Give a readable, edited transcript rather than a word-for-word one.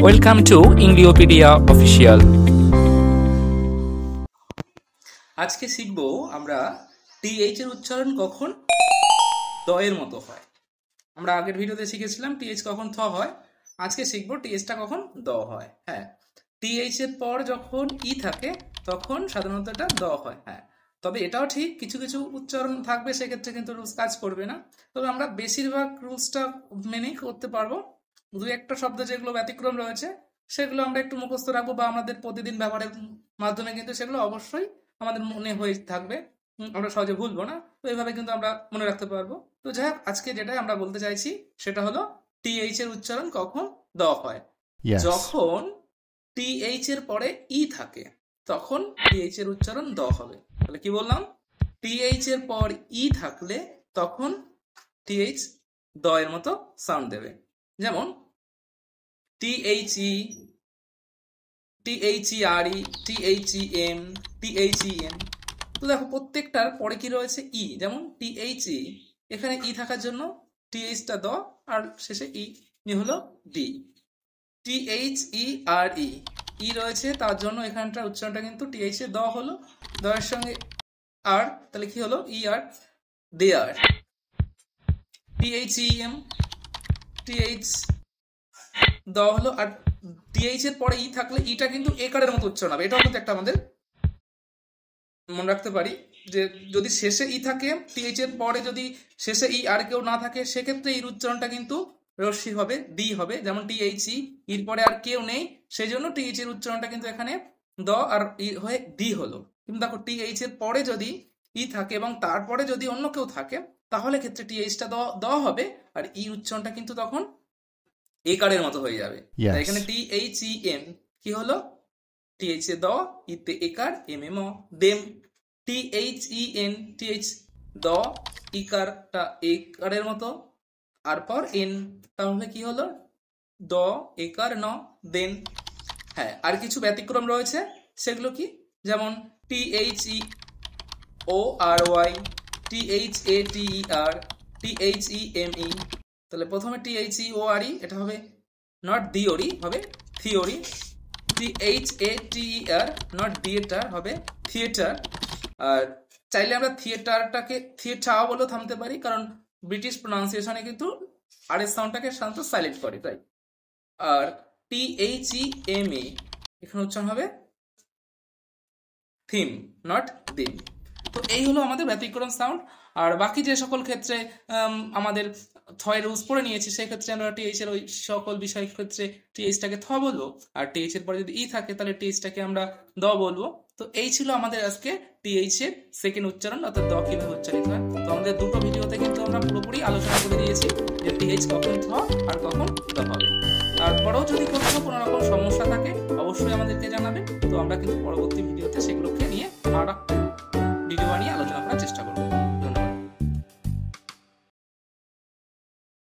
Welcome to Inglopedia Official. আজকে শিখব আমরা টিএইচ এর উচ্চারণ কখন দ এর মতো হয়। আমরা আগের ভিডিওতে শিখেছিলাম টিএইচ কখন থ হয়, আজকে শিখব টিএইচটা কখন দ হয়। হ্যাঁ, টিএইচ এর পর যখন ই থাকে তখন সাধারণত এটা দ হয়। হ্যাঁ, তবে এটাও ঠিক কিছু কিছু উচ্চারণ থাকবে সেক্ষেত্রে কিন্তু রুলস কাজ করবে না। তবে আমরা বেশিরভাগ রুলসটা মেনেই করতে পারবো। দু একটা শব্দ যেগুলো ব্যতিক্রম রয়েছে সেগুলো আমরা একটু মুখস্থ রাখবো বা আমাদের প্রতিদিন ব্যবহারের মাধ্যমে কিন্তু সেগুলো অবশ্যই আমাদের মনে হয়ে থাকবে, আমরা সহজে ভুলবো না। তো এইভাবে কিন্তু আমরা মনে রাখতে পারবো। তো যাই হোক, আজকে যেটা আমরা বলতে চাইছি সেটা হলো টিএইচ এর উচ্চারণ কখন দ হয়। যখন টিএইচ এর পরে ই থাকে তখন টিএইচ এর উচ্চারণ দ হবে। তাহলে কি বললাম, টিএইচ এর পর ই থাকলে তখন টিএইচ দ এর মতো সাউন্ড দেবে। যেমন THE, THERE, THEM, THEN। তো দেখো প্রত্যেকটার পরে কি রয়েছে ই। যেমন THE, এখানে ই থাকার জন্য টিএইচটা দ আর শেষে ই হলো ডি। THERE, ই রয়েছে তার জন্য এখানটার উচ্চারণটা কিন্তু টিএইচ এ দ হলো, দ এর সঙ্গে আর, তাহলে কি হলো ই আর দেয়ার। THEM, টিএইচ দ হলো, আর টিএইচ এর পরে ই থাকলে ইটা কিন্তু একারের মতো উচ্চারণ হবে। এটাও কিন্তু একটা আমাদের মনে রাখতে পারি যে যদি শেষে ই থাকে টিএইচ এর পরে, যদি শেষে ই আর কেউ না থাকে সেক্ষেত্রে এর উচ্চারণটা কিন্তু রস্যি হবে, ডি হবে। যেমন টিএইচই, এর পরে আর কেউ নেই সেই জন্য টিএইচ এর উচ্চারণটা কিন্তু এখানে দ আর ই হয়ে ডি হলো। কিন্তু দেখো টিএইচ এর পরে যদি ই থাকে এবং তারপরে যদি অন্য কেউ থাকে তাহলে ক্ষেত্রে টিএইচটা দ হবে আর ই উচ্চারণটা কিন্তু তখন একারের মতো হয়ে যাবে। এখানে THEM কি হলো, টিএইচ এ দ, ইতে একার, M M them. THEN, TH দ, ইকারটা একারের মতো, আর পর এন, তাহলে কি হলো দ একার ন দেন। হ্যাঁ, আর কিছু ব্যতিক্রম রয়েছে সেগুলো কি, যেমন THEORY, THATER, THEME। তাহলে প্রথমে THEORE, এটা হবে নট দিওরি, হবে থিওরি। THATER, নট দিয়েটার, হবে থিয়েটার। আর চাইলে আমরা থিয়েটারটাকে থিয়েটার বলেও থামতে পারি, কারণ ব্রিটিশ প্রোনাউন্সিয়েশনে কিন্তু আর এর সাউন্ডটাকে সাধারণত সাইলেন্ট করে, তাই। আর THEMA, এখানে উচ্চারণ হবে থিম, নট দিম। তো এই হলো আমাদের ব্যতিক্রম সাউন্ড। আর বাকি যে সকল ক্ষেত্রে আমাদের থয়ের রুলস পড়ে নিয়েছি সেক্ষেত্রে আমরা টিএইচ এর ওই সকল বিষয় ক্ষেত্রে টিএইচটাকে থ বলবো, আর টিএইচ এর পরে যদি ই থাকে তাহলে টিএইচটাকে আমরা দ বলবো। তো এই ছিল আমাদের আজকে টিএইচ এর সেকেন্ড উচ্চারণ, অর্থাৎ দ কিভাবে উচ্চারিত হয়। তো আমাদের দুটো ভিডিওতে কিন্তু আমরা পুরোপুরি আলোচনা করে দিয়েছি যে টিএইচ কখন থ আর কখন দ হবে। তারপরেও যদি কোনো রকম সমস্যা থাকে অবশ্যই আমাদেরকে জানাবে, তো আমরা কিন্তু পরবর্তী ভিডিওতে সেগুলোকে নিয়ে আর